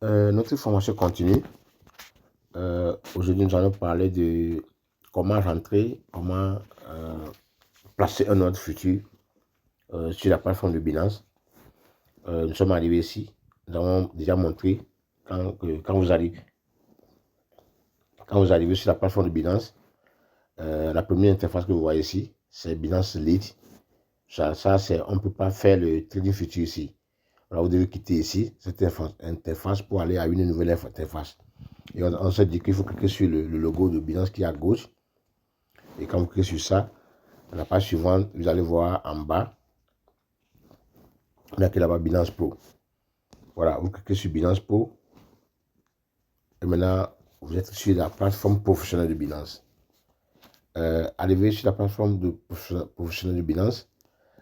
Notre formation continue. Aujourd'hui, nous allons parler de comment rentrer, comment placer un ordre futur sur la plateforme de Binance. Nous sommes arrivés ici. Nous avons déjà montré quand vous arrivez sur la plateforme de Binance, la première interface que vous voyez ici, c'est Binance Lite. Ça c'est, on ne peut pas faire le trading futur ici. Alors, vous devez quitter ici cette interface pour aller à une nouvelle interface. Et on se dit qu'il faut cliquer sur le logo de Binance qui est à gauche. Et quand vous cliquez sur ça, la page suivante, vous allez voir en bas, il y a là-bas Binance Pro. Voilà, vous cliquez sur Binance Pro. Et maintenant, vous êtes sur la plateforme professionnelle de Binance. Arrivé sur la plateforme professionnelle de Binance,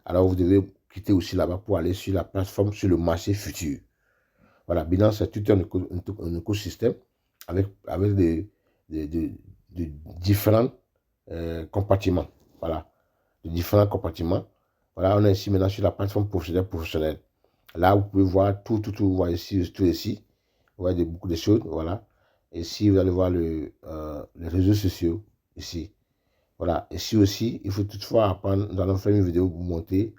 alors vous devez quitter aussi là-bas pour aller sur la plateforme sur le marché futur. Voilà, Binance c'est tout un écosystème avec des différents compartiments. Voilà, de différents compartiments. Voilà, on est ici maintenant sur la plateforme professionnelle. Là, vous pouvez voir tout, vous voyez ici, tout ici. Vous voyez beaucoup de choses, voilà. Ici, vous allez voir les réseaux sociaux, ici. Voilà, ici aussi, il faut toutefois apprendre, nous allons faire une vidéo pour vous montrer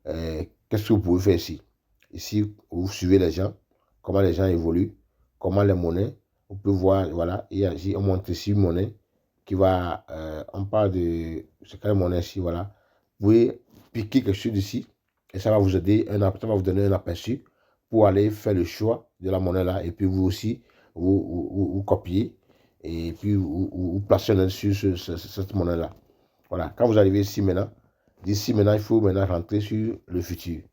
qu'est-ce que vous pouvez faire ici. Ici, vous suivez les gens, comment les gens évoluent, comment les monnaies, on peut voir, voilà, et ici, on montre ici une monnaie qui va, on parle de, c'est quelle monnaie ici, voilà. Vous pouvez piquer quelque chose ici, et ça va vous aider, ça va vous donner un aperçu pour aller faire le choix de la monnaie là, et puis vous aussi, vous copiez, et puis vous placez sur cette monnaie là. Voilà, quand vous arrivez ici maintenant, d'ici maintenant, il faut maintenant rentrer sur le futur.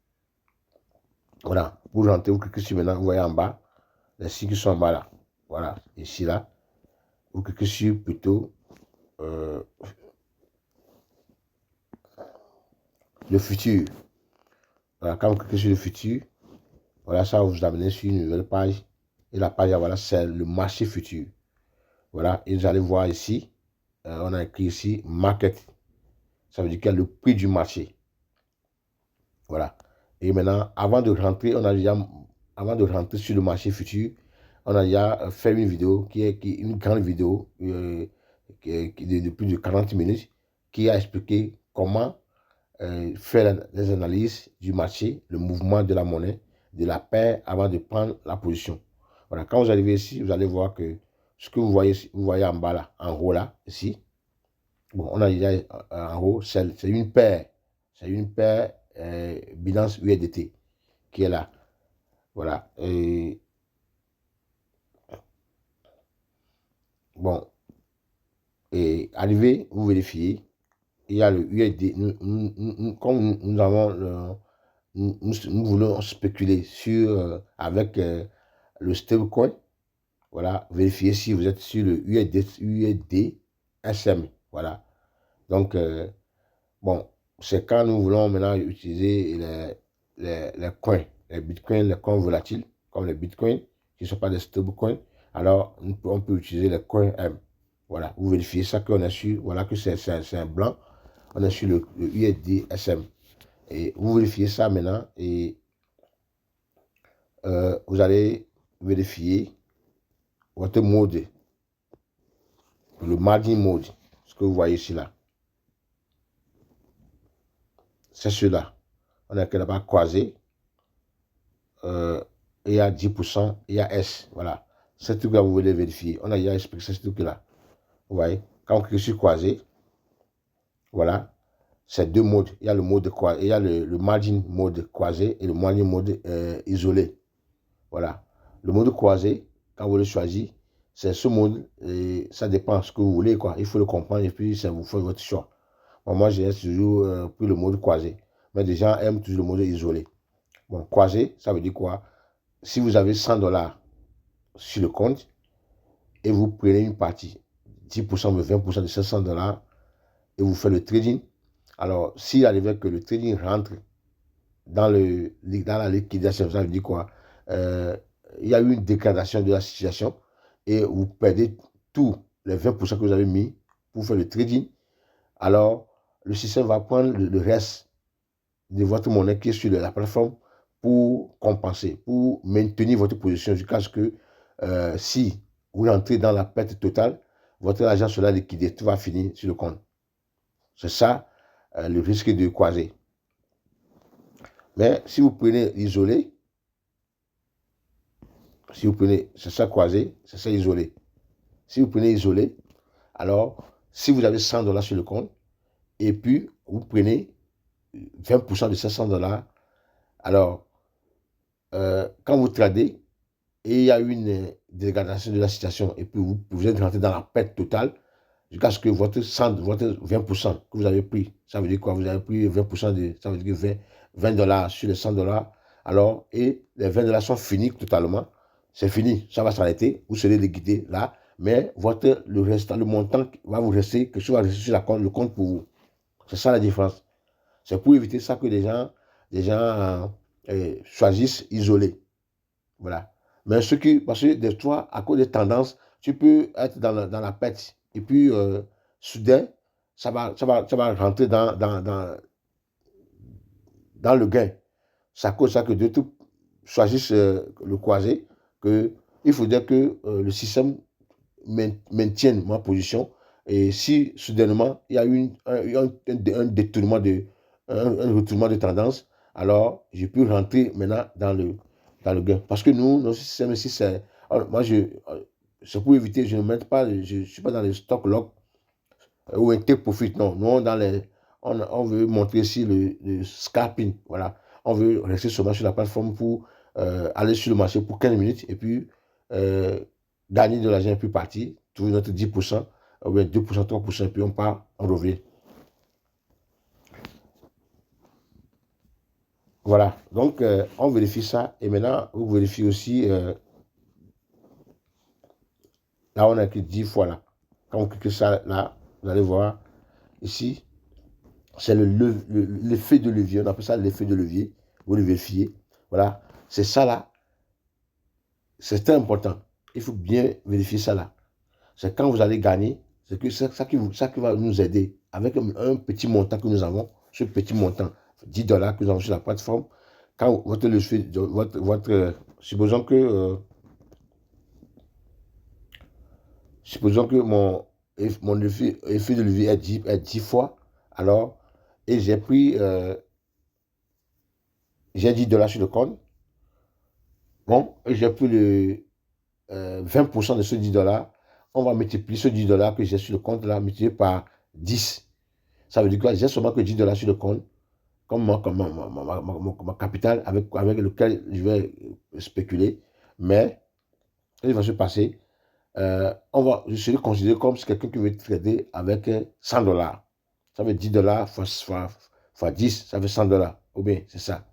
Voilà, pour rentrer, vous cliquez sur maintenant, vous voyez en bas, les signes qui sont en bas là. Voilà, ici là, vous cliquez sur plutôt le futur. Voilà, quand vous cliquez sur le futur, voilà, ça va vous amener sur une nouvelle page. Et la page, voilà, c'est le marché futur. Voilà, et vous allez voir ici, on a écrit ici market. Ça veut dire qu'il y a le prix du marché. Voilà. Et maintenant, avant de rentrer sur le marché futur, on a déjà fait une vidéo qui est une grande vidéo de plus de 40 minutes qui a expliqué comment faire les analyses du marché, le mouvement de la monnaie, de la paire avant de prendre la position. Voilà, quand vous arrivez ici, vous allez voir que ce que vous voyez en bas là, en haut là, ici. Bon, on a déjà en haut, c'est une paire. C'est une paire Binance USDT qui est là. Voilà. Et bon, et arrivé, vous vérifiez. Il y a le USD. Comme nous avons nous voulons spéculer sur avec le stablecoin. Voilà, vérifiez si vous êtes sur le USD SM. Voilà. Donc, bon, c'est quand nous voulons maintenant utiliser les coins, les bitcoins, les coins volatiles, comme les bitcoins, qui ne sont pas des stablecoins, alors on peut utiliser les coins M. Voilà, vous vérifiez ça qu'on est sur, voilà que c'est un blanc, on est sur le USD SM. Et vous vérifiez ça maintenant et vous allez vérifier votre mode, le margin mode, ce que vous voyez ici là. C'est celui-là. On a que là-bas croisé. Il y a 10%, il y a S. Voilà. Ce truc-là, vous voulez vérifier. On a déjà expliqué ce truc-là. Vous voyez, quand on clique sur croisé, voilà, c'est deux modes. Il y a le mode croisé, il y a le margin mode croisé et le margin mode isolé. Voilà. Le mode croisé, quand vous le choisissez, c'est ce mode, et ça dépend de ce que vous voulez, quoi. Il faut le comprendre et puis ça vous fait votre choix. Bon, moi, j'ai toujours pris le mode croisé. Mais des gens aiment toujours le mode isolé. Bon, croisé, ça veut dire quoi? Si vous avez 100 $ sur le compte et vous prenez une partie, 10% ou 20% de ces 100 $ et vous faites le trading, alors s'il arrivait que le trading rentre dans la liquidation, ça veut dire quoi? Il y a eu une dégradation de la situation et vous perdez tous les 20% que vous avez mis pour faire le trading, alors le système va prendre le reste de votre monnaie qui est sur la plateforme pour compenser, pour maintenir votre position jusqu'à ce que si vous entrez dans la perte totale, votre argent sera liquidé, tout va finir sur le compte. C'est ça le risque de croiser. Mais si vous prenez isolé, c'est ça croisé, c'est ça isolé. Si vous prenez isolé, alors si vous avez 100 $ sur le compte, et puis vous prenez 20% de ces 100 $, alors quand vous tradez, et il y a une dégradation de la situation, et puis vous êtes rentré dans la perte totale, jusqu'à ce que votre 20% que vous avez pris, ça veut dire quoi? Vous avez pris 20% ça veut dire 20 $ sur les 100 $, alors, et les 20 $ sont finis totalement, c'est fini, ça va s'arrêter, vous serez liquidé là, mais le montant va vous rester, quelque chose va rester sur le compte pour vous. C'est ça la différence. C'est pour éviter ça que les gens choisissent isolé. Voilà. Mais parce que des fois, à cause des tendances, tu peux être dans la perte. Et puis, soudain, ça va rentrer dans le gain. C'est à cause de ça que d'autres choisissent le croisé, il faudrait que le système maintienne ma position. Et si soudainement, il y a eu un détournement un retournement de tendance, alors je peux rentrer maintenant dans le gain. Parce que nous, notre système ici, c'est. Moi, c'est pour éviter, je ne mets pas, je ne suis pas dans les stock lock ou un take profit. Non, nous, on veut montrer ici le scalping. Voilà. On veut rester sur la plateforme pour aller sur le marché pour 15 minutes et puis gagner de l'argent et puis partir, trouver notre 10%, ou bien 2%, 3%, et puis on part, on revient. Voilà, donc on vérifie ça. Et maintenant, vous vérifiez aussi, là on a écrit 10 fois là. Quand vous cliquez ça là, vous allez voir ici, c'est l'effet de levier, on appelle ça l'effet de levier. Vous le vérifiez. Voilà, c'est ça là. C'est très important. Il faut bien vérifier ça là. C'est quand vous allez gagner, c'est ça qui va nous aider. Avec un petit montant que nous avons, ce petit montant, 10 $ que nous avons sur la plateforme, quand supposons que mon effet de levier est 10 fois, alors, et j'ai pris, j'ai 10 $ sur le compte, bon, et j'ai pris le 20% de ce 10 $, on va multiplier ce 10 $ que j'ai sur le compte là, multiplié par 10. Ça veut dire que j'ai seulement que 10 $ sur le compte, comme ma capital avec lequel je vais spéculer. Mais, il va se passer, je serai considéré comme quelqu'un qui veut trader avec 100 $. Ça veut 10 $ fois 10, ça fait 100 $. Ou bien, c'est ça.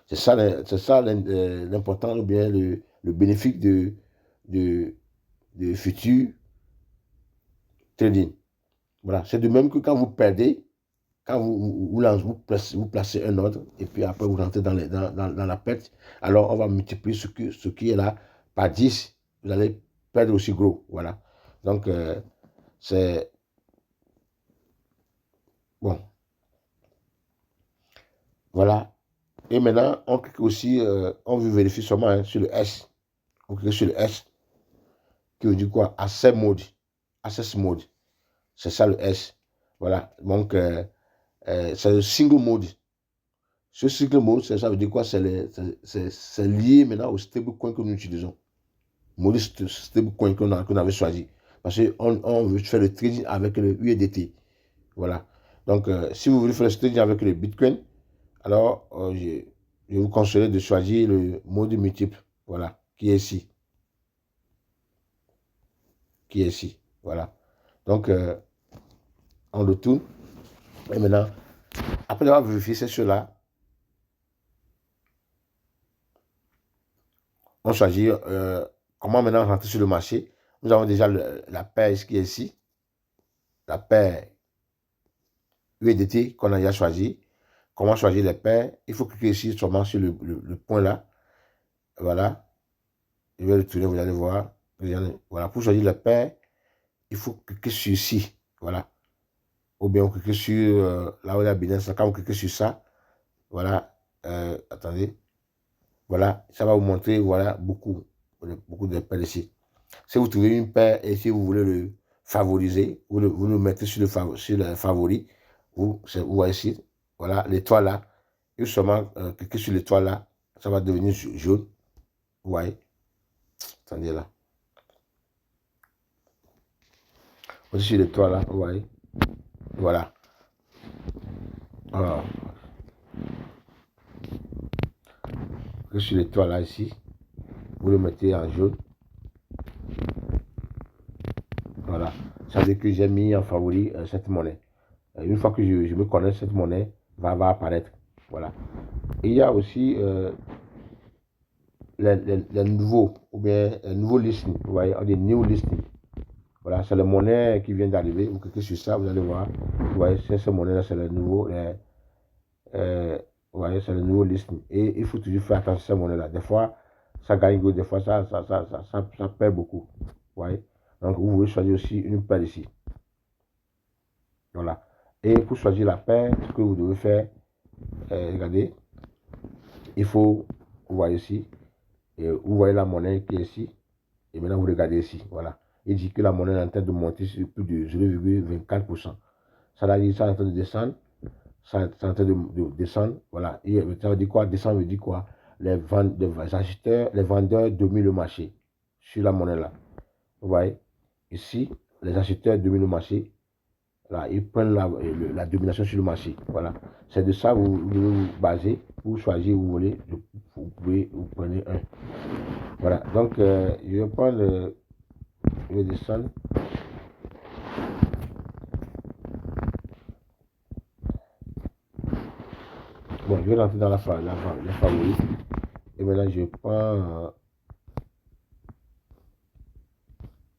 C'est ça l'important, ou bien le bénéfice de futur trading. Voilà. C'est de même que quand vous perdez, quand vous placez un ordre, et puis après vous rentrez dans la perte, alors on va multiplier ce qui est là par 10, vous allez perdre aussi gros. Voilà. Donc, c'est bon. Voilà. Et maintenant, on clique aussi, on veut vérifier seulement sur le S. On clique sur le S, qui veut dire quoi? Access mode. C'est ça le S. Voilà. Donc, c'est le single mode. Ce single mode, ça veut dire quoi? C'est lié maintenant au stablecoin que nous utilisons. Mode stablecoin qu'on avait choisi. Parce qu'on veut faire le trading avec le USDT. Voilà. Donc, si vous voulez faire le trading avec le Bitcoin, alors je vous conseille de choisir le mode multiple. Voilà. Qui est ici. Voilà. Donc, on le tourne. Et maintenant, après avoir vérifié ces choses-là, on choisit comment maintenant rentrer sur le marché. Nous avons déjà la paire qui est ici. La paire USDT qu'on a déjà choisi. Comment choisir les paires? Il faut cliquer ici seulement sur le point là. Voilà. Je vais le tourner, vous allez voir. Voilà. Pour choisir les paires, il faut cliquer sur ici. Voilà. Ou bien on clique sur là où il y a Binance. Quand on clique sur ça, voilà. attendez, voilà, ça va vous montrer, voilà, beaucoup de paires ici. Si vous trouvez une paire et si vous voulez le favoriser, vous le mettez sur le favori, vous voyez ici, voilà, l'étoile là, et seulement cliquez sur l'étoile là, ça va devenir jaune, vous voyez, attendez là, aussi sur l'étoile là, vous voyez, voilà. Alors, sur l'étoile là ici, vous le mettez en jaune. Voilà, ça veut dire que j'ai mis en favori cette monnaie. Une fois que je me connais, cette monnaie va apparaître. Voilà. Et il y a aussi les nouveaux, ou bien les nouveaux listings. Vous voyez, on dit new listing. Voilà, c'est la monnaie qui vient d'arriver. Vous cliquez sur ça, vous allez voir. Vous voyez, c'est cette monnaie-là, c'est le nouveau. Vous voyez, c'est le nouveau listing. Et il faut toujours faire attention à cette monnaie-là. Des fois, ça gagne, des fois, ça perd beaucoup. Vous voyez. Donc, vous pouvez choisir aussi une paire ici. Voilà. Et pour choisir la paire, ce que vous devez faire, regardez, il faut, vous voyez ici, vous voyez la monnaie qui est ici, et maintenant vous regardez ici, voilà. Il dit que la monnaie est en train de monter sur plus de 0,24%. Ça veut dire ça est en train de descendre, ça est en train de descendre, voilà. Et ça veut dire quoi? Descendre veut dire quoi? Les acheteurs, les vendeurs dominent le marché sur la monnaie là. Vous voyez, ici, les acheteurs dominent le marché. Là, ils prennent la domination sur le marché. Voilà. C'est de ça que vous devez vous baser pour choisir où vous voulez. Vous prenez un. Voilà. Donc, je vais prendre, je vais descendre. Bon, je vais rentrer dans les favoris. Et maintenant, je prends.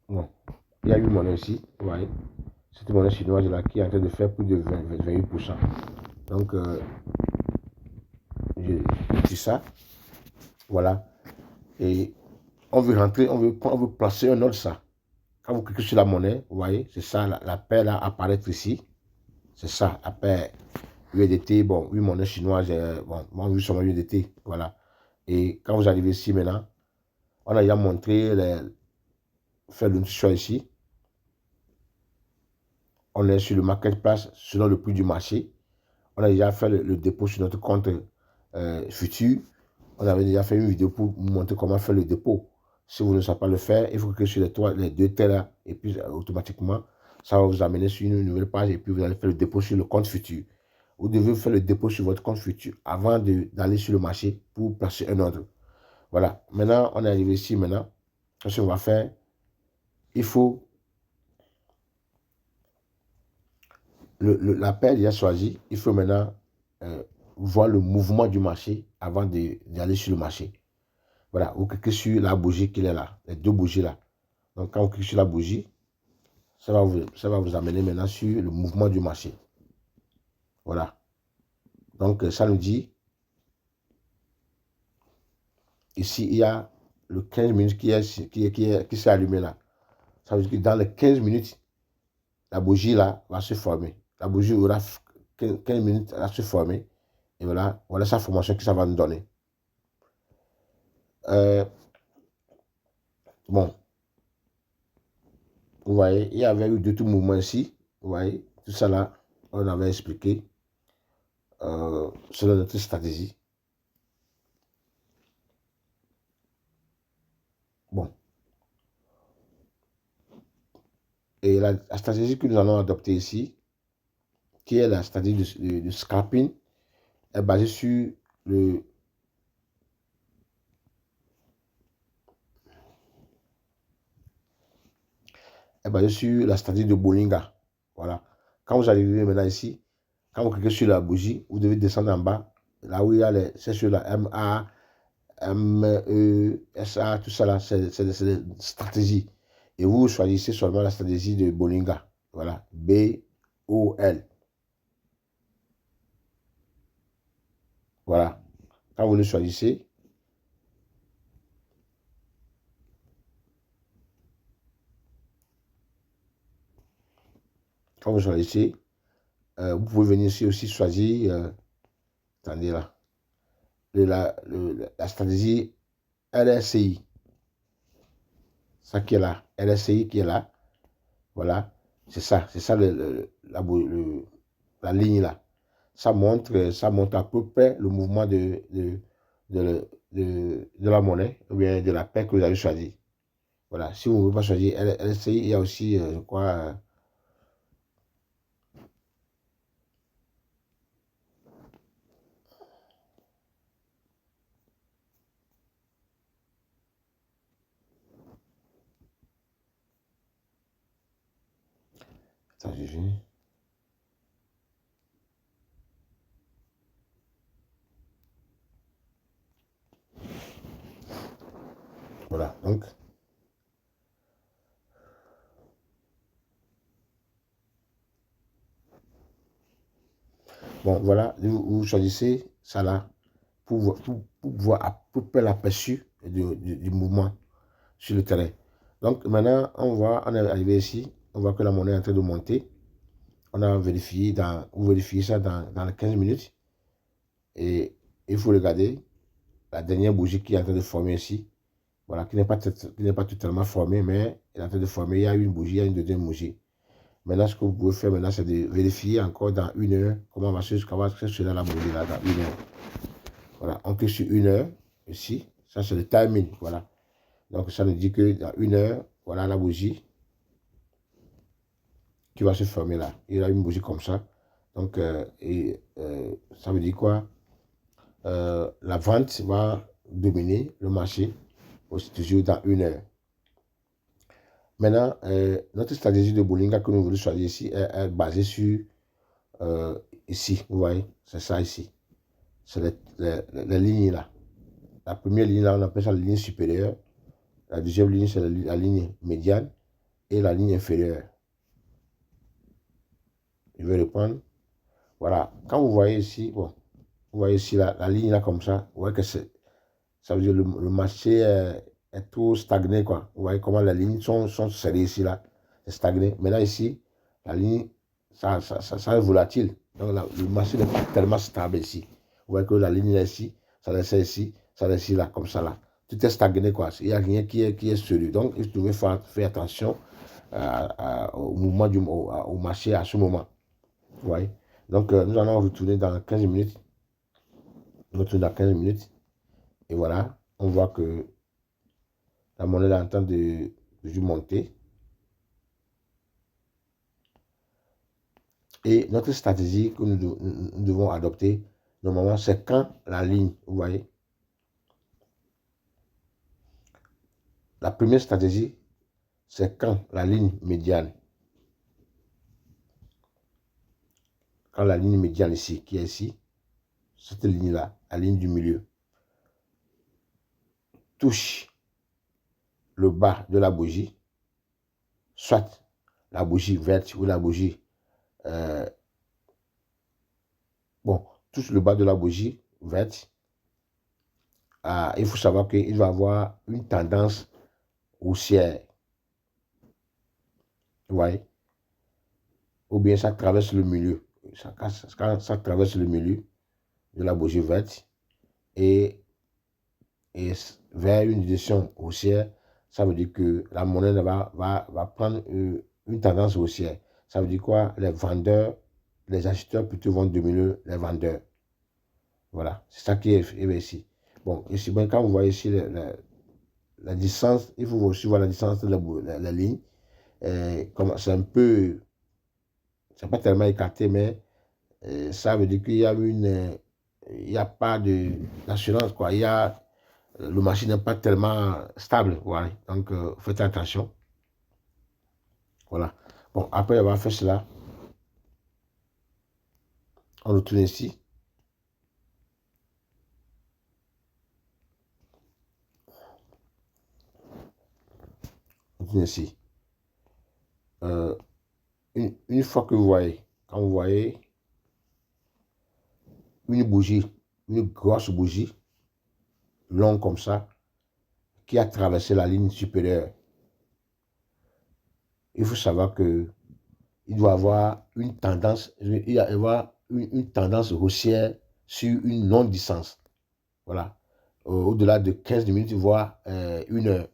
Bon, il y a une monnaie ici. Vous voyez. Cette monnaie chinoise là qui est en train de faire plus de 28%. Donc, je dis ça. Voilà. Et on veut rentrer, on veut placer un autre ça. Quand vous cliquez sur la monnaie, vous voyez, c'est ça, la paire là apparaît ici. C'est ça, la paire USDT, bon, oui, monnaie chinoise, bon, moi, vu sur mon USDT, voilà. Et quand vous arrivez ici maintenant, on a déjà montré, faire le choix ici. On est sur le marketplace selon le prix du marché. On a déjà fait le dépôt sur notre compte futur. On avait déjà fait une vidéo pour vous montrer comment faire le dépôt. Si vous ne savez pas le faire, il faut cliquer sur les deux traits là, et puis automatiquement, ça va vous amener sur une nouvelle page et puis vous allez faire le dépôt sur le compte futur. Vous devez faire le dépôt sur votre compte futur avant d'aller sur le marché pour placer un ordre. Voilà. Maintenant, on est arrivé ici maintenant. Ce qu'on va faire, il faut la paire déjà choisie. Il faut maintenant voir le mouvement du marché avant d'aller sur le marché. Voilà, vous cliquez sur la bougie qui est là, les deux bougies là. Donc, quand vous cliquez sur la bougie, ça va vous amener maintenant sur le mouvement du marché. Voilà. Donc, ça nous dit, ici, il y a le 15 minutes qui s'est allumé là. Ça veut dire que dans les 15 minutes, la bougie là va se former. La bougie aura 15 minutes à se former. Et voilà, voilà sa formation que ça va nous donner. Bon, vous voyez, il y avait eu deux mouvements ici. Vous voyez, tout ça là, on avait expliqué selon notre stratégie. Bon. Et la stratégie que nous allons adopter ici, qui est la stratégie de scalping, est basée sur la stratégie de Bollinger. Voilà. Quand vous arrivez maintenant ici, quand vous cliquez sur la bougie, vous devez descendre en bas. Là où il y a c'est sur la MA, MESA, tout ça là, c'est des stratégies. Et vous choisissez seulement la stratégie de Bollinger. Voilà. B-O-L. Voilà. Quand vous le choisissez, quand vous choisissez, vous pouvez venir ici aussi choisir, attendez là, la stratégie RSI. Ça qui est là, RSI qui est là. Voilà, c'est ça la ligne là. Ça montre à peu près le mouvement de la monnaie ou bien de la paire que vous avez choisi. Voilà, si vous ne voulez pas choisir RSI, il y a aussi, je crois, attends, j'ai vu. Voilà, donc. Bon, voilà, vous choisissez ça là pour voir à peu près l'aperçu du mouvement sur le terrain. Donc maintenant, on est arrivé ici, on voit que la monnaie est en train de monter. On a vérifié, vous vérifiez ça dans les 15 minutes. Et il faut regarder la dernière bougie qui est en train de former ici. Voilà, qui n'est pas totalement formée, mais elle est en train de former. Il y a une bougie, il y a une deuxième bougie. Maintenant, ce que vous pouvez faire maintenant, c'est de vérifier encore dans 1 heure comment sera la bougie là dans 1 heure. Voilà, on clique sur 1 heure ici. Ça, c'est le timing. Voilà. Donc, ça nous dit que dans 1 heure, voilà la bougie qui va se former là. Il y a une bougie comme ça. Donc, ça veut dire quoi? La vente va dominer le marché toujours dans 1 heure. Maintenant, notre stratégie de Bollinger que nous voulons choisir ici est basée sur ici. Vous voyez, c'est ça ici. C'est les lignes là. La première ligne là, on appelle ça la ligne supérieure. La deuxième ligne, c'est la ligne médiane et la ligne inférieure. Je vais reprendre. Voilà. Quand vous voyez ici, bon, vous voyez ici la ligne là comme ça, vous voyez que ça veut dire le marché est tout stagné, quoi. Vous voyez comment les lignes sont serrées ici là, c'est stagné. Maintenant ici, la ligne, ça est volatile. Donc le marché n'est pas tellement stable ici. Vous voyez que la ligne est ici, ça descend ici, ça descend ici là, comme ça là. Tout est stagné, quoi. Il n'y a rien qui est sérieux. Donc il devait faire attention au mouvement au marché à ce moment. Vous voyez. Donc nous allons retourner dans 15 minutes. On retourne dans 15 minutes. Et voilà, on voit que la monnaie est en train de monter. Et notre stratégie que nous devons adopter, normalement, c'est quand la ligne, vous voyez. La première stratégie, c'est quand la ligne médiane. Quand la ligne médiane ici, qui est ici, cette ligne-là, la ligne du milieu, touche le bas de la bougie, soit la bougie verte ou la bougie, touche le bas de la bougie verte, il faut savoir qu'il va avoir une tendance haussière. Vous voyez? Ou bien ça traverse le milieu. Ça traverse le milieu de la bougie verte et vers une direction haussière, ça veut dire que la monnaie va prendre une tendance haussière. Ça veut dire quoi? Les vendeurs, les acheteurs plutôt vont dominer les vendeurs. Voilà, c'est ça qui est ici. Bon, ici, ben, quand vous voyez ici la distance, il faut aussi voir la distance de la ligne. C'est un peu, c'est pas tellement écarté, mais ça veut dire qu'il y a il n'y a pas d'assurance, quoi. Le marché n'est pas tellement stable, voilà. Donc, faites attention. Voilà. Bon, après avoir fait cela, on retourne ici. On retourne ici. Une fois que vous voyez, quand vous voyez une bougie, une grosse bougie, longue comme ça, qui a traversé la ligne supérieure, il faut savoir que il doit avoir une tendance, il doit avoir une tendance haussière sur une longue distance. Voilà. Au-delà de 15 minutes, voire 1 heure.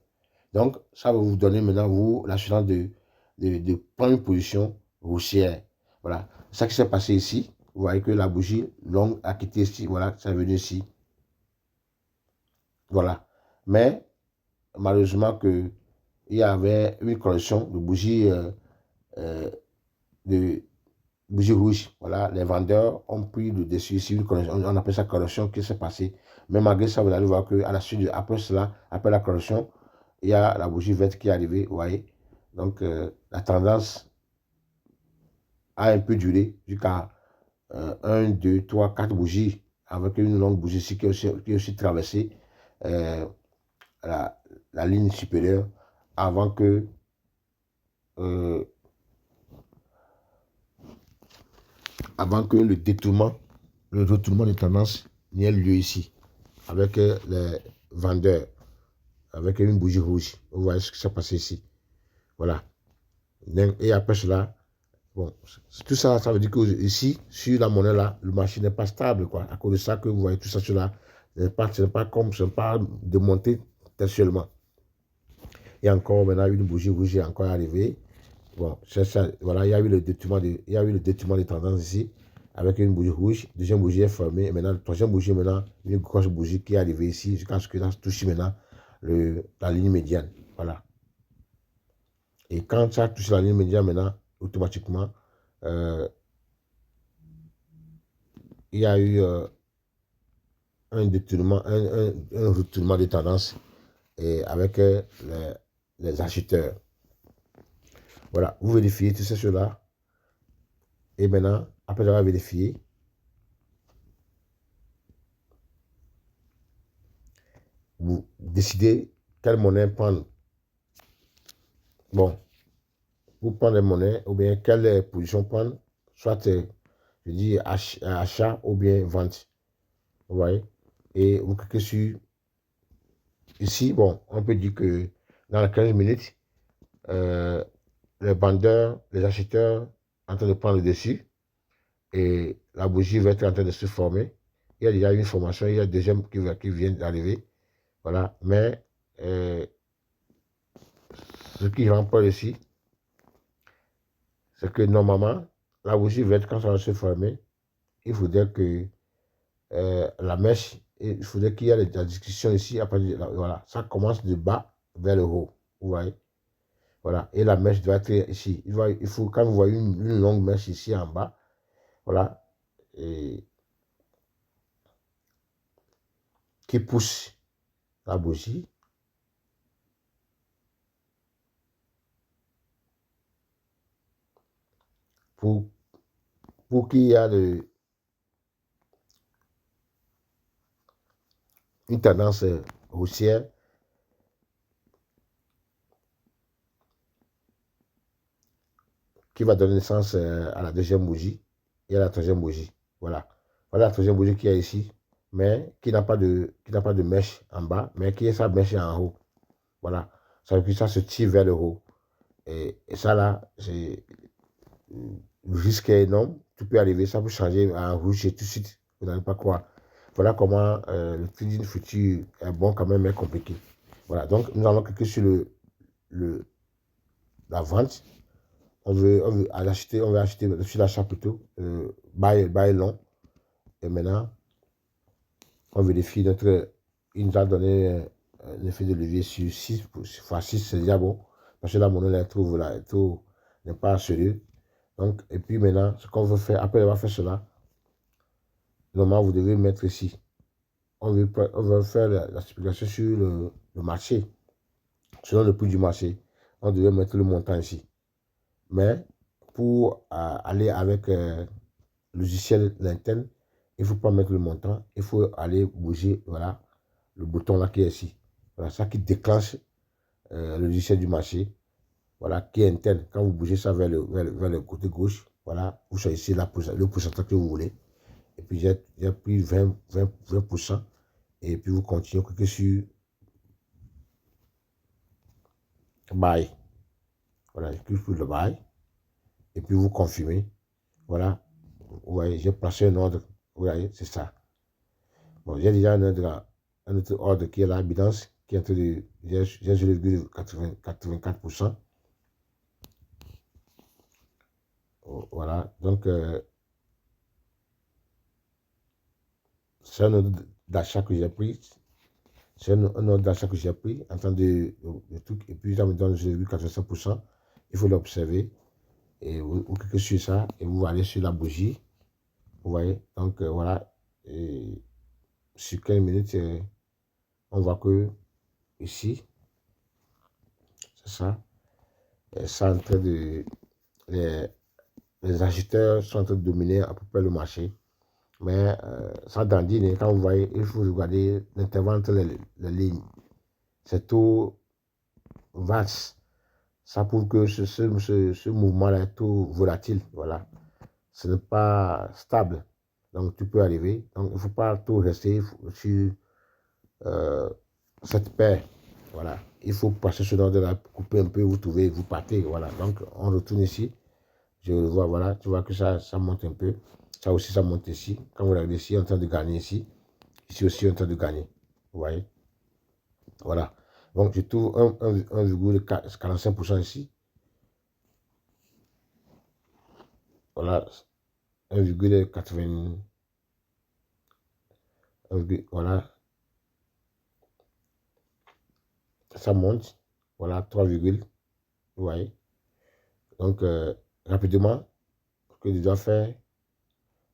Donc, ça va vous donner maintenant, vous, l'assurance de prendre une position haussière. Voilà. C'est ça qui s'est passé ici. Vous voyez que la bougie longue a quitté ici. Voilà, ça est venu ici. Voilà. Mais, malheureusement, il y avait une correction de bougies, de bougies rouges. Voilà, les vendeurs ont pris le dessus ici. On appelle ça correction qui s'est passée. Mais malgré ça, vous allez voir qu'à la suite, après cela, après la correction, il y a la bougie verte qui est arrivée. Vous voyez. Donc, la tendance a un peu duré jusqu'à 1, 2, 3, 4 bougies avec une longue bougie ici qui est aussi traversée euh, la ligne supérieure avant que euh, le retournement de tendance n'ait lieu ici avec les vendeurs avec une bougie rouge. Vous voyez ce qui s'est passé ici. Voilà. Et après cela, bon, tout ça, ça veut dire que ici, sur la monnaie là, le marché n'est pas stable, quoi. À cause de ça que vous voyez tout ça sur là, ce n'est pas comme, ce n'est pas de monter seulement. Et encore maintenant, une bougie rouge est encore arrivée. Bon, ça, voilà, il y a eu le détournement de tendance ici, avec une bougie rouge. Deuxième bougie est fermée. Et maintenant, troisième bougie, maintenant, une grosse bougie qui est arrivée ici, jusqu'à ce que ça touche maintenant la ligne médiane. Voilà. Et quand ça touche la ligne médiane, maintenant, automatiquement, euh, il y a eu un détournement, un retournement de tendance et avec les acheteurs. Voilà, vous vérifiez tout ça sur là. Et maintenant, après avoir vérifié, vous décidez quelle monnaie prendre. Bon, vous prenez les monnaies ou bien quelle position prendre, soit je dis achat ou bien vente. Vous voyez? Et vous cliquez sur ici, bon, on peut dire que dans les 15 minutes, euh, les vendeurs, les acheteurs en train de prendre le dessus et la bougie va être en train de se former. Il y a déjà une formation, il y a une deuxième qui vient d'arriver. Voilà, mais ce qui rend pas ici, c'est que normalement, la bougie verte, quand ça va se former, il faudrait que la mèche, il faudrait qu'il y ait la discussion ici, voilà, ça commence de bas vers le haut, vous voyez, voilà, et la mèche doit être ici, il faut, quand vous voyez une longue mèche ici en bas, voilà, et qui pousse la bougie, pour, pour qu'il y ait une tendance haussière, qui va donner naissance à la deuxième bougie et à la troisième bougie. Voilà. Voilà la troisième bougie qui est ici, mais qui n'a pas de mèche en bas, mais qui est sa mèche en haut. Voilà. Ça veut dire que ça se tire vers le haut. Et ça là, c'est le risque est énorme. Tout peut arriver, ça peut changer en rouge et tout de suite. Vous n'allez pas croire. Voilà comment le trading futur est bon quand même, mais compliqué. Voilà. Donc, nous allons cliquer sur la vente. On veut acheter, sur l'achat plutôt, buy long. Et maintenant, on vérifie il nous a donné l'effet de levier sur 6 fois 6, c'est déjà bon. Parce que la monnaie n'est pas sérieux. Donc, et puis maintenant, ce qu'on veut faire, après avoir fait cela, normalement, vous devez mettre ici. On veut faire la spéculation sur le marché. Selon le prix du marché, on devait mettre le montant ici. Mais pour aller avec le logiciel l'interne, il ne faut pas mettre le montant, il faut aller bouger, voilà, le bouton là qui est ici. Voilà, ça qui déclenche le logiciel du marché, voilà, qui est interne. Quand vous bougez ça vers le côté gauche, voilà, vous choisissez le pourcentage que vous voulez. Et puis j'ai pris 20%, et puis vous continuez, cliquez sur Buy. Voilà, je clique sur le Buy, et puis vous confirmez. Voilà, vous voyez, j'ai placé un ordre. Vous voyez, c'est ça. Bon, j'ai déjà un autre ordre qui est là, Binance, qui est en train de, j'ai 0,84%. Voilà, donc c'est un ordre d'achat que j'ai pris. C'est un ordre d'achat que j'ai pris en train de truc, et puis ça me donne 0,85%. Il faut l'observer. Et vous cliquez sur ça et vous allez sur la bougie. Vous voyez, donc voilà. Et sur 15 minutes, on voit que ici, c'est ça. Et ça en train de. Les, les acheteurs sont en train de dominer à peu près le marché. Mais ça dandine, quand vous voyez, il faut regarder l'intervalle entre les lignes. C'est tout vaste. Ça prouve que ce mouvement-là est tout volatile. Voilà. Ce n'est pas stable. Donc, tu peux arriver. Donc, il ne faut pas tout rester sur cette paire. Voilà. Il faut passer ce ordre de la couper un peu, vous trouvez, vous partez. Voilà. Donc, on retourne ici. Je le vois, voilà. Tu vois que ça monte un peu. Ça aussi, ça monte ici. Quand vous regardez ici, on est en train de gagner ici. Ici aussi, on est en train de gagner. Vous voyez. Voilà. Donc, je trouve 1,45% ici. Voilà. 1,80. Voilà. Ça monte. Voilà. 3, vous voyez. Donc, rapidement, ce que je dois faire,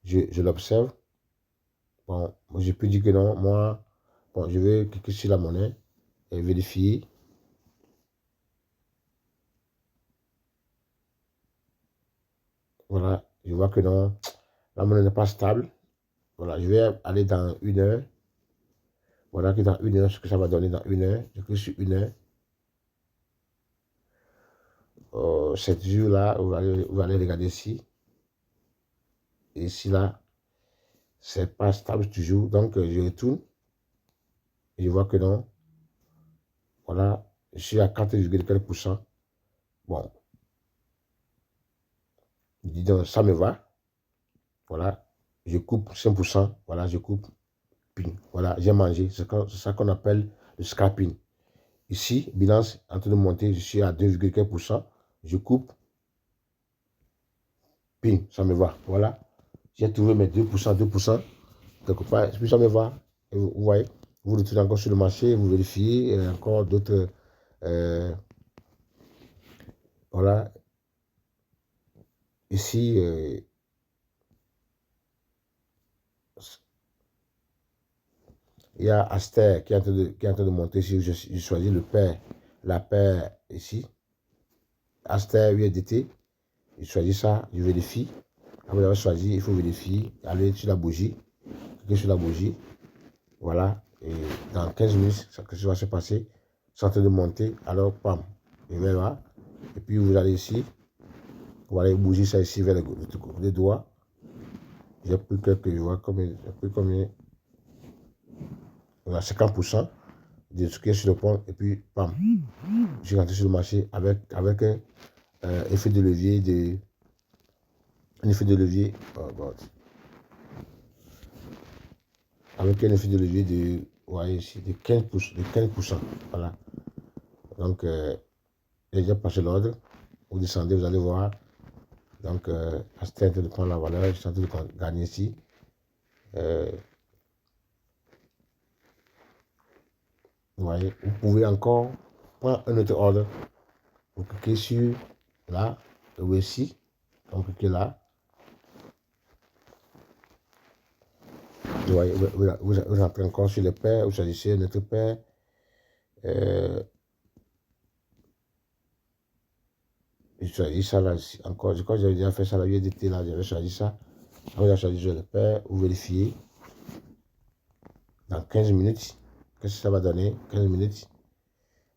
je l'observe. Bon, je peux dire que non. Moi, bon, je vais cliquer sur la monnaie et vérifier. Voilà. Je vois que non. La monnaie n'est pas stable. Voilà. Je vais aller dans 1 heure. Voilà que dans 1 heure, ce que ça va donner dans 1 heure. Je clique sur 1 heure. Cette vue-là, vous allez regarder ici. Et ici, là, c'est pas stable toujours. Donc, je retourne. Et je vois que non. Voilà. Je suis à 4,4%. Bon. Dis donc, ça me va. Voilà. Je coupe 5%. Voilà, je coupe. Puis, voilà, j'ai mangé. C'est ça qu'on appelle le scalping. Ici, Binance en train de monter. Je suis à 2,4%. Je coupe. Puis, ça me va. Voilà. J'ai trouvé mes 2%, 2%. Quelque part, puis ça me va. Et vous voyez, vous retournez encore sur le marché, vous vérifiez, et encore d'autres. Voilà. Ici, il y a Aster qui est en train de monter. Si je choisis le paire, la paire ici. Aster USDT. Je choisis ça, je vérifie. Après avoir choisi, il faut vérifier. Aller sur la bougie. Cliquez sur la bougie. Voilà. Et dans 15 minutes, ce qui va se passer, c'est en train de monter. Alors, pam. Je vais là. Et puis, vous allez ici. Vous allez bouger ça ici vers les doigts. J'ai pris quelques, je vois combien, j'ai pris combien. On a 50% de ce qui est sur le pont. Et puis, pam. Je suis rentré sur le marché avec un effet de levier de. Un effet de levier. Oh God. Avec un effet de levier de. Vous voyez ici, de 15%. De 15%. Voilà. Donc, j'ai déjà passé l'ordre. Vous descendez, vous allez voir. Donc, c'est en train de prendre la valeur. Je suis en train de gagner ici. Vous voyez, vous pouvez encore prendre un autre ordre. Vous cliquez sur là, le voici. Donc, cliquez là. Vous voyez, vous entrez encore sur le paire, vous choisissez notre paire. Je choisis ça là, encore. Je crois que j'avais déjà fait ça, la USDT là, j'avais choisi ça. Vous avez choisi le paire, vous vérifiez. Dans 15 minutes, qu'est-ce que ça va donner? 15 minutes.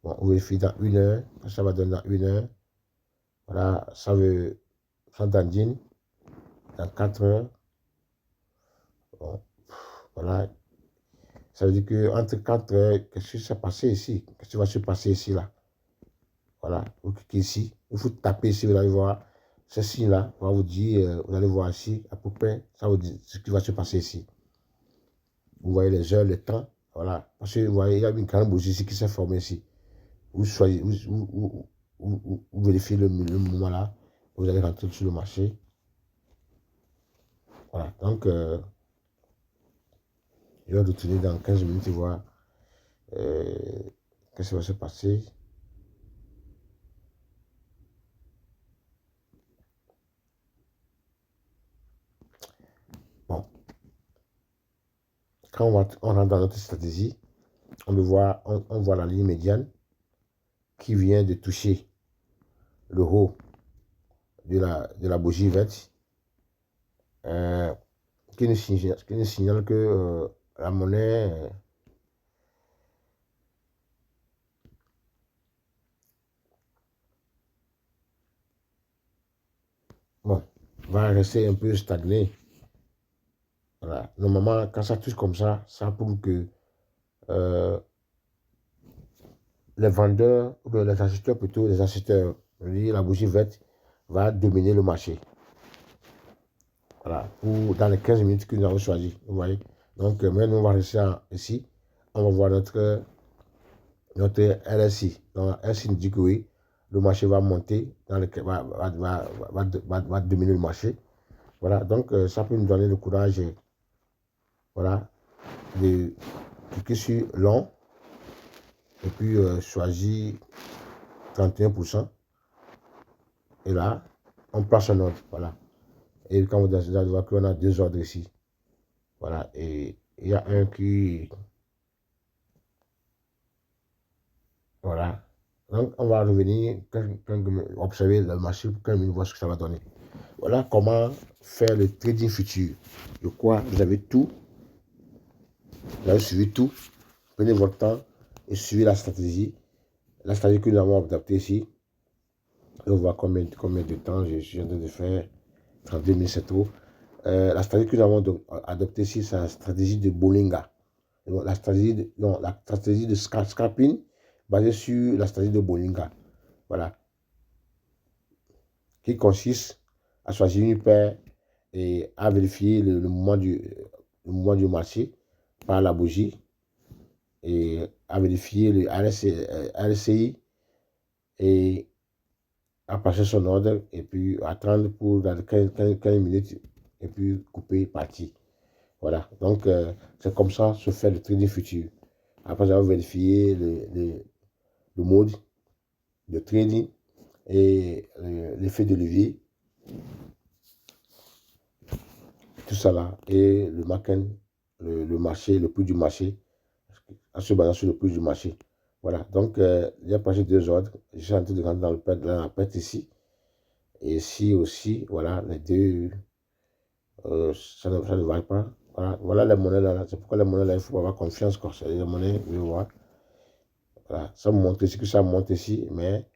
Bon, vous vérifiez dans 1 heure, qu'est-ce que ça va donner dans 1 heure? Voilà, ça dandine. Dans 4 heures. Bon, voilà. Ça veut dire qu'entre 4 heures, qu'est-ce qui s'est passé ici? Qu'est-ce qui va se passer ici, là? Voilà, vous cliquez ici. Il faut taper ici, vous allez voir ce signe-là. On va vous dire, vous allez voir ici, à peu près, ça vous dit ce qui va se passer ici. Vous voyez les heures, les temps. Voilà. Parce que vous voyez, il y a une grande bougie ici qui s'est formée ici. Vous, choisissez, vous vérifiez le moment là. Vous allez rentrer sur le marché. Voilà. Donc, je vais retourner dans 15 minutes et voir qu'est-ce qui va se passer. Bon. Quand on rentre dans notre stratégie, on voit la ligne médiane qui vient de toucher le haut de la bougie verte, qui nous signale que la monnaie bon, va rester un peu stagné. Voilà. Normalement, quand ça touche comme ça prouve que les vendeurs, ou bien les acheteurs plutôt, les acheteurs, la bougie verte va dominer le marché. Voilà, dans les 15 minutes que nous avons choisi. Vous voyez. Donc, maintenant, on va rester ici. On va voir notre RSI. Donc, RSI nous dit que oui, le marché va monter, va dominer le marché. Voilà, donc ça peut nous donner le courage, voilà, de cliquer sur long et puis choisir 31%. Et là, on place un ordre, voilà. Et quand vous allez voir qu'on a 2 ordres ici. Voilà, et il y a un qui... Voilà. Donc, on va revenir, observer le marché pour qu'on voit ce que ça va donner. Voilà comment faire le trading futur. Je crois que vous avez tout. Vous avez suivi tout. Prenez votre temps et suivez la stratégie. La stratégie que nous avons adaptée ici. On va voir combien de temps je suis en train de faire. 32 000, c'est trop. La stratégie que nous avons adoptée ici, c'est la stratégie de Bollinger. La stratégie de scalping basée sur la stratégie de Bollinger. Voilà. Qui consiste à choisir une paire et à vérifier le mouvement du marché par la bougie et à vérifier le RSI et à passer son ordre et puis attendre pour dans 15 minutes et puis couper partie. Voilà, donc c'est comme ça se fait le trading futur. Après avoir vérifié le mode de trading et l'effet de levier, tout ça là, et le marché, le prix du marché, en se basant sur le prix du marché. Voilà, donc il y a passé 2 ordres. Je suis en train de rentrer dans la perte ici. Et ici aussi, voilà, les deux, ça ne va pas. Voilà les monnaies là. C'est pourquoi les monnaies là, il faut avoir confiance. C'est les monnaies, vous voir. Voilà, ça monte ici, que ça monte ici, mais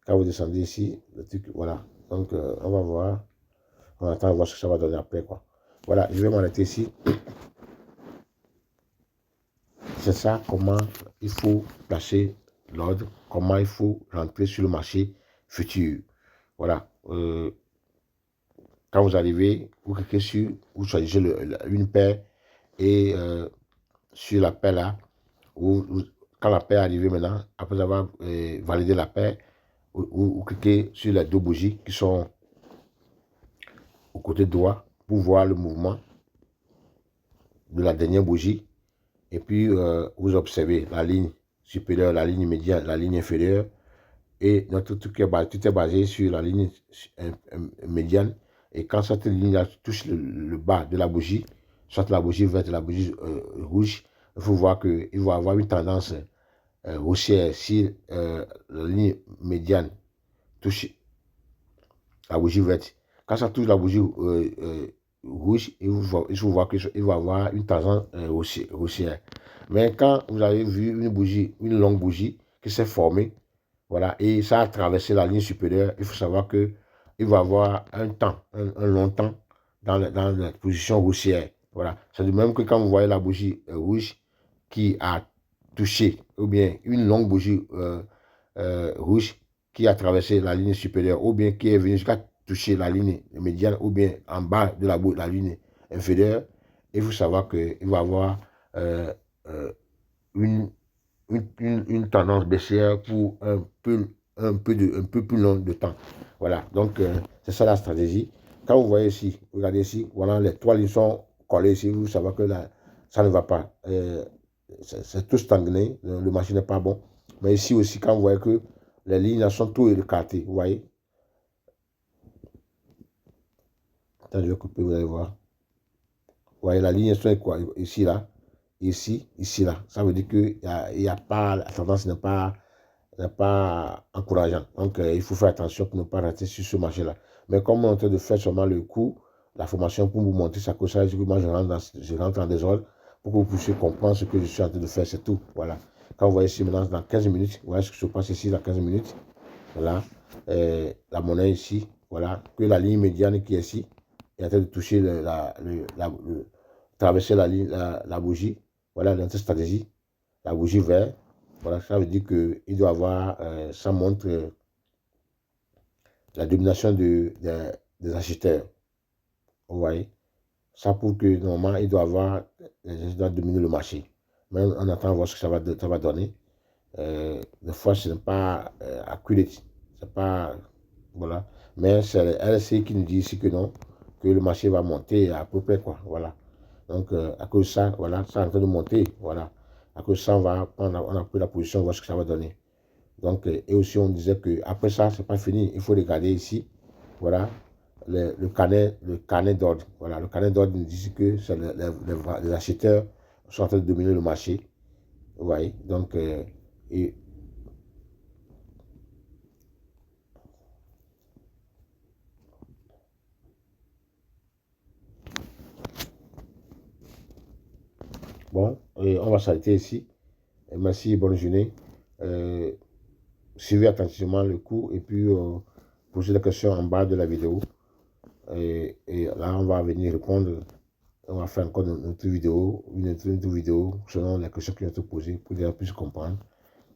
quand vous descendez ici, le truc, voilà. Donc, on va voir. On attend de voir ce que ça va donner après, quoi. Voilà, je vais m'arrêter ici. C'est ça, comment il faut placer l'ordre, comment il faut rentrer sur le marché futur. Voilà. Quand vous arrivez, vous cliquez sur, vous choisissez une paire et sur la paire là, quand la paire est arrivée maintenant, après avoir validé la paire, vous cliquez sur les 2 bougies qui sont au côté droit pour voir le mouvement de la dernière bougie. Et puis, vous observez la ligne supérieure, la ligne médiane, la ligne inférieure. Et notre truc tout est basé sur la ligne médiane. Et quand cette ligne touche le bas de la bougie, soit la bougie verte, la bougie rouge, il faut voir qu'il va avoir une tendance haussière si la ligne médiane touche la bougie verte. Quand ça touche la bougie rouge, il faut voir qu'il va avoir une tendance haussière. Mais quand vous avez vu une longue bougie qui s'est formée, voilà, et ça a traversé la ligne supérieure, il faut savoir que il va avoir un long temps dans la position haussière. Voilà. C'est de même que quand vous voyez la bougie rouge qui a touché, ou bien une longue bougie rouge qui a traversé la ligne supérieure, ou bien qui est venue jusqu'à toucher la ligne médiane, ou bien en bas de la ligne inférieure, il faut savoir qu'il va avoir euh, euh, une tendance baissière pour un peu plus long de temps. Voilà, donc c'est ça la stratégie. Quand vous voyez ici, regardez ici, voilà, les trois lignes sont collées ici, vous savez que là, ça ne va pas. C'est tout stagné, le marché n'est pas bon. Mais ici aussi, quand vous voyez que les lignes sont tout écartées, vous voyez. Attends, je vais couper, vous allez voir. Vous voyez, la ligne est quoi ici, là, ici, là. Ça veut dire qu'il y a pas, la tendance n'est pas encourageant. Donc, il faut faire attention pour ne pas rater sur ce marché-là. Mais comme on est en train de faire seulement le coup, la formation pour vous montrer ça, que ça, moi, je rentre en désordre pour que vous puissiez comprendre ce que je suis en train de faire, c'est tout. Voilà. Quand vous voyez ici maintenant, dans 15 minutes, vous voyez ce qui se passe ici dans 15 minutes. Voilà. La monnaie ici, voilà. Que la ligne médiane qui est ici est en train de toucher traverser la ligne, la bougie. Voilà notre stratégie. La bougie verte. Voilà, ça veut dire qu'il doit avoir, ça montre la domination des acheteurs. Vous voyez? Ça prouve que normalement, il doit avoir, il doit dominer le marché. Mais on attend voir ce que ça va donner. Des fois, ce n'est pas accurate. C'est pas, voilà. Mais c'est le LCI qui nous dit ici que non, que le marché va monter à peu près, quoi. Voilà. Donc, à cause de ça, voilà, ça est en train de monter. Voilà. À cause de ça, on a pris la position, voir ce que ça va donner. Donc, et aussi, on disait que après ça, c'est pas fini. Il faut regarder ici. Voilà. Le carnet d'ordre. Voilà. Le carnet d'ordre nous dit que les acheteurs sont en train de dominer le marché. Vous voyez. Donc, et, bon, et on va s'arrêter ici. Et merci, bonne journée. Euh, Suivez attentivement le cours et puis posez des questions en bas de la vidéo. Et là, on va venir répondre. On va faire encore notre vidéo, une autre vidéo selon les questions qui ont été posées pour que les gens puissent comprendre.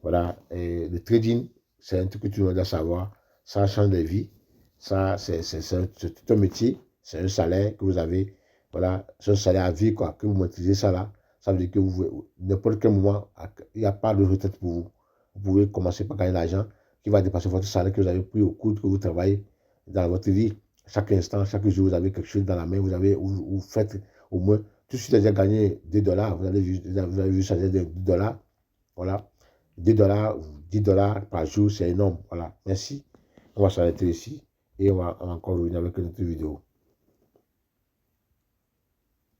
Voilà. Et le trading, c'est un truc que tout le monde doit savoir. Ça change de vie. Ça, c'est tout un métier. C'est un salaire que vous avez. Voilà. C'est un salaire à vie, quoi. Que vous maîtrisez ça là. Ça veut dire que vous, n'importe quel moment, il n'y a pas de retraite pour vous. Vous pouvez commencer par gagner l'argent qui va dépasser votre salaire que vous avez pris au cours que vous travaillez dans votre vie. Chaque instant, chaque jour, vous avez quelque chose dans la main. Vous faites au moins, tout de suite, déjà gagné 2 $. Vous avez vu ça, 2 $. Voilà. 2 $, 10 $ par jour, c'est énorme. Voilà. Merci. On va s'arrêter ici et on va encore revenir avec une autre vidéo.